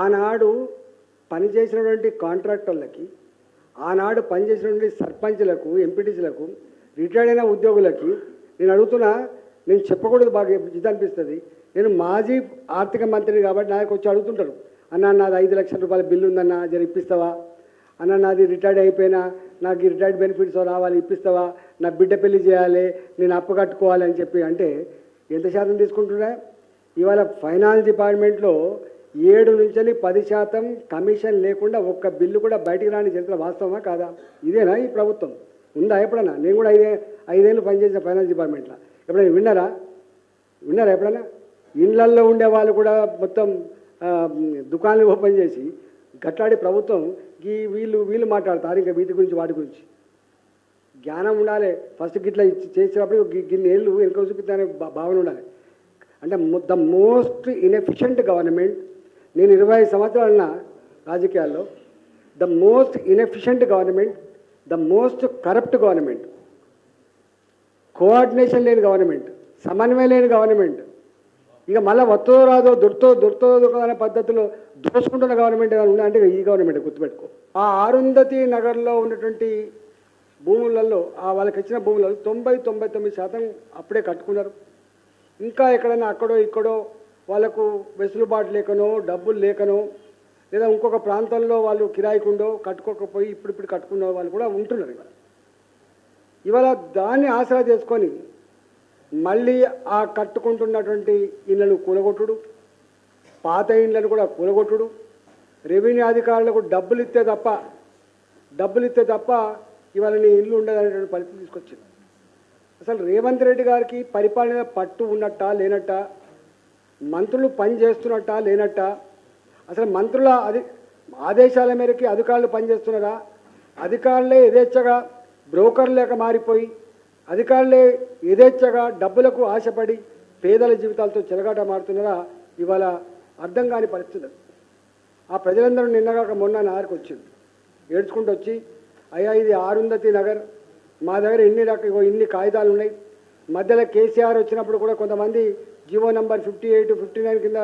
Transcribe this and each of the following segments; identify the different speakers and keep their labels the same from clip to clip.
Speaker 1: ఆనాడు పనిచేసినటువంటి కాంట్రాక్టర్లకి, ఆనాడు పనిచేసినటువంటి సర్పంచ్లకు, ఎంపీటీసీలకు, రిటైర్డ్ అయిన ఉద్యోగులకి నేను అడుగుతున్నా, నేను చెప్పకూడదు, బాగా ఇది అనిపిస్తుంది. నేను మాజీ ఆర్థిక మంత్రిని కాబట్టి నాకు వచ్చి అడుగుతుంటారు, అన్న నాది 5 లక్షల రూపాయల బిల్లు ఉందన్న, జర ఇప్పిస్తావా అన్న, నాది రిటైర్డ్ అయిపోయినా నాకు ఈ రిటైర్డ్ బెనిఫిట్స్ రావాలి, ఇప్పిస్తావా, నా బిడ్డ పెళ్లి చేయాలి, నేను అప్పు కట్టుకోవాలి అని చెప్పి అంటే ఎంత శాతం తీసుకుంటున్నా? ఇవాళ ఫైనాన్స్ డిపార్ట్మెంట్లో 7 నుంచి 10% కమిషన్ లేకుండా ఒక్క బిల్లు కూడా బయటికి రాని చరిత్ర వాస్తవమా కాదా? ఇదేనా ఈ ప్రభుత్వం? ఉందా ఎప్పుడన్నా? నేను కూడా 5 ఏళ్ళు పనిచేసిన ఫైనాన్స్ డిపార్ట్మెంట్లో. ఎప్పుడైనా విన్నారా ఎప్పుడైనా? ఇళ్లల్లో ఉండే వాళ్ళు కూడా మొత్తం దుకాణాలు ఓపెన్ చేసి గట్లాడి ప్రభుత్వం వీళ్ళు మాట్లాడతారు ఇంకా వీటి గురించి వాటి గురించి. జ్ఞానం ఉండాలి. ఫస్ట్ గిట్లా చేసినప్పుడు గిన్ని ఏళ్ళు వెనుక చూపిస్తానే భావన ఉండాలి. అంటే ద మోస్ట్ ఇన్ఎఫిషియంట్ గవర్నమెంట్, నేను 25 సంవత్సరాలున్న రాజకీయాల్లో, the most inefficient government, the most corrupt government, coordination లేని గవర్నమెంట్, సమన్వయం లేని గవర్నమెంట్, ఇక మళ్ళీ వత్తో రాదో దుర్తో అనే పద్ధతిలో దోసుకుంటున్న గవర్నమెంట్ ఏదైనా ఉందా అంటే ఈ గవర్నమెంట్ గుర్తుపెట్టుకో. ఆ అరుంధతి నగర్లో ఉన్నటువంటి భూములలో, వాళ్ళకి ఇచ్చిన భూములలో 99% అప్పుడే కట్టుకున్నారు. ఇంకా ఎక్కడైనా అక్కడో ఇక్కడో వాళ్ళకు వెసులుబాటు లేకనో, డబ్బులు లేకనో, లేదా ఇంకొక ప్రాంతంలో వాళ్ళు కిరాయికుండో కట్టుకోకపోయి ఇప్పుడు కట్టుకున్న వాళ్ళు కూడా ఉంటున్నారు. ఇవాళ దాన్ని ఆసరా చేసుకొని మళ్ళీ ఆ కట్టుకుంటున్నటువంటి ఇళ్లను కూలగొట్టుడు, పాత ఇళ్లను కూడా కూలగొట్టుడు, రెవెన్యూ అధికారులకు డబ్బులు ఇస్తే తప్ప ఇవాళ నీ ఇల్లు ఉండదనేటువంటి పరిస్థితి తీసుకొచ్చింది. అసలు రేవంత్ రెడ్డి గారికి పరిపాలన పట్టు ఉన్నట్టా లేనట్టా, మంత్రులు పని చేస్తున్నట్టా లేనట్టా, అసలు మంత్రుల ఆదేశాల మేరకు అధికారులు పనిచేస్తున్నారా, అధికారులే యథేచ్ఛగా బ్రోకర్ లేక మారిపోయి, అధికారులే యథేచ్ఛగా డబ్బులకు ఆశపడి పేదల జీవితాలతో చెలగాట మారుతున్నారా, ఇవాళ అర్థం కాని పరిస్థితి. ఆ ప్రజలందరూ నిన్నగాక మొన్న నారికి వచ్చింది, ఏడ్చుకుంటూ వచ్చి, అయ్యా ఇది అరుంధతి నగర్, మా దగ్గర ఇన్ని కాగితాలు ఉన్నాయి. మధ్యలో కేసీఆర్ వచ్చినప్పుడు కూడా కొంతమంది జీవో నంబర్ 58, 59 కింద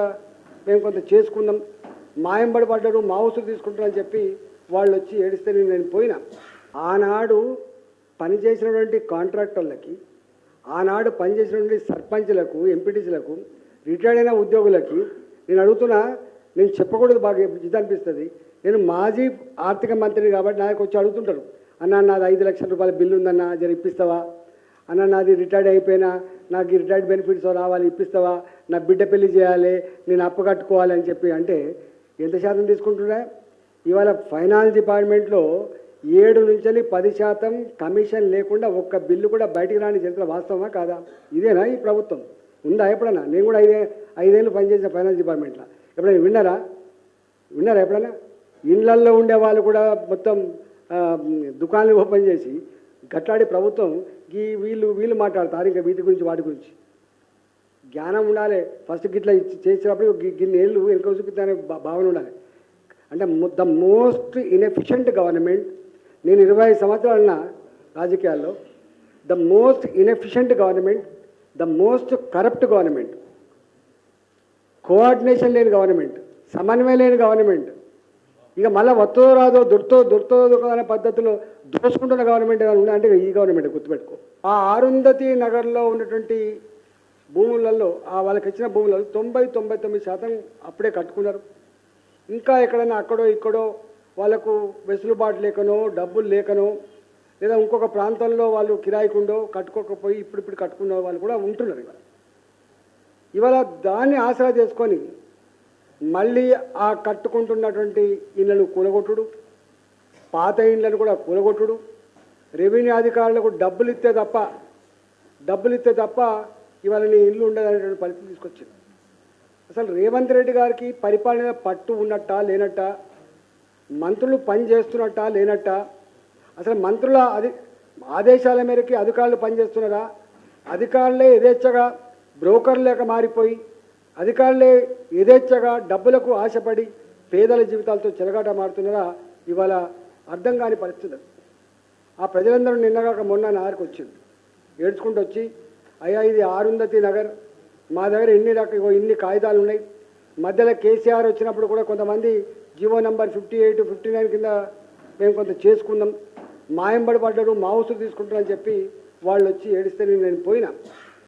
Speaker 1: మేము కొంత చేసుకున్నాం, మాయంబడి పడ్డారు, మా ఊసులు తీసుకుంటారని చెప్పి వాళ్ళు వచ్చి ఏడిస్తే నేను పోయినా. ఆనాడు పనిచేసినటువంటి కాంట్రాక్టర్లకి, ఆనాడు పనిచేసినటువంటి సర్పంచ్లకు, ఎంపీటీసీలకు, రిటైర్డ్ అయిన ఉద్యోగులకి నేను అడుగుతున్నా, నేను చెప్పకూడదు, బాగా ఇది అనిపిస్తుంది. నేను మాజీ ఆర్థిక మంత్రిని కాబట్టి నాకు వచ్చి అడుగుతుంటారు, అన్న నాది 5 లక్షల రూపాయల బిల్లు ఉందన్న, జర ఇప్పిస్తావా అన్న, నాది రిటైర్డ్ అయిపోయినా నాకు ఈ రిటైర్డ్ బెనిఫిట్స్ రావాలి, ఇప్పిస్తావా, నా బిడ్డ పెళ్లి చేయాలి, నేను అప్పు కట్టుకోవాలి అని చెప్పి అంటే ఎంత శాతం తీసుకుంటున్నా? ఇవాళ ఫైనాన్స్ డిపార్ట్మెంట్లో 7 నుంచి 10% కమిషన్ లేకుండా ఒక్క బిల్లు కూడా బయటికి రాని చరిత్ర వాస్తవమా కాదా? ఇదేనా ఈ ప్రభుత్వం? ఉందా ఎప్పుడన్నా? నేను కూడా 5 ఏళ్ళు పనిచేసిన ఫైనాన్స్ డిపార్ట్మెంట్లో. ఎప్పుడైనా విన్నారా ఎప్పుడైనా? ఇళ్లల్లో ఉండే వాళ్ళు కూడా మొత్తం దుకాణాలు ఓపెన్ చేసి గట్లాడి ప్రభుత్వం వీళ్ళు మాట్లాడతారు ఇంకా వీటి గురించి వాటి గురించి. జ్ఞానం ఉండాలి. ఫస్ట్ గిట్లా చేసినప్పుడు గిన్ని ఏళ్ళు వెనుక చూపిస్తానే భావన ఉండాలి. అంటే ద మోస్ట్ ఇన్ఎఫిషియంట్ గవర్నమెంట్, నేను 25 సంవత్సరాలున్న రాజకీయాల్లో, the most inefficient government, the most corrupt government, coordination లేని గవర్నమెంట్, సమన్వయం లేని గవర్నమెంట్, ఇక మళ్ళీ వత్తో రాదో దుర్తో అనే పద్ధతిలో దోసుకుంటున్న గవర్నమెంట్ ఏదైనా ఉందా అంటే ఈ గవర్నమెంట్ గుర్తుపెట్టుకో. ఆ అరుంధతి నగర్లో ఉన్నటువంటి భూములలో, వాళ్ళకి ఇచ్చిన భూములలో 99% అప్పుడే కట్టుకున్నారు. ఇంకా ఎక్కడైనా అక్కడో ఇక్కడో వాళ్ళకు వెసులుబాటు లేకనో, డబ్బులు లేకనో, లేదా ఇంకొక ప్రాంతంలో వాళ్ళు కిరాయికుండో కట్టుకోకపోయి ఇప్పుడు కట్టుకున్న వాళ్ళు కూడా ఉంటున్నారు. ఇవాళ దాన్ని ఆసరా చేసుకొని మళ్ళీ ఆ కట్టుకుంటున్నటువంటి ఇళ్లను కూలగొట్టుడు, పాత ఇళ్లను కూడా కూలగొట్టుడు, రెవెన్యూ అధికారులకు డబ్బులు ఇస్తే తప్ప ఇవాళ నీ ఇల్లు ఉండదనేటువంటి పరిస్థితి తీసుకొచ్చింది. అసలు రేవంత్ రెడ్డి గారికి పరిపాలన పట్టు ఉన్నట్టా లేనట్టా, మంత్రులు పని చేస్తున్నట్టా లేనట్టా, అసలు మంత్రుల ఆదేశాల మేరకు అధికారులు పనిచేస్తున్నారా, అధికారులే యథేచ్ఛగా బ్రోకర్ లేక మారిపోయి, అధికారులే యథేచ్ఛగా డబ్బులకు ఆశపడి పేదల జీవితాలతో చెలగాట మారుతున్నారా, ఇవాళ అర్థం కాని పరిస్థితి. ఆ ప్రజలందరూ నిన్నగాక మొన్న నారికి వచ్చింది, ఏడ్చుకుంటూ వచ్చి, అయ్యా ఇది అరుంధతి నగర్, మా దగ్గర ఇన్ని కాగితాలు ఉన్నాయి, మధ్యలో కేసీఆర్ వచ్చినప్పుడు కూడా కొంతమంది జీవో నంబర్ 58, 59 కింద మేము కొంత చేసుకున్నాం, మాయంబడి పడ్డారు, మా ఉసురు తీసుకుంటారని చెప్పి వాళ్ళు వచ్చి ఏడిస్తే నేను పోయినా.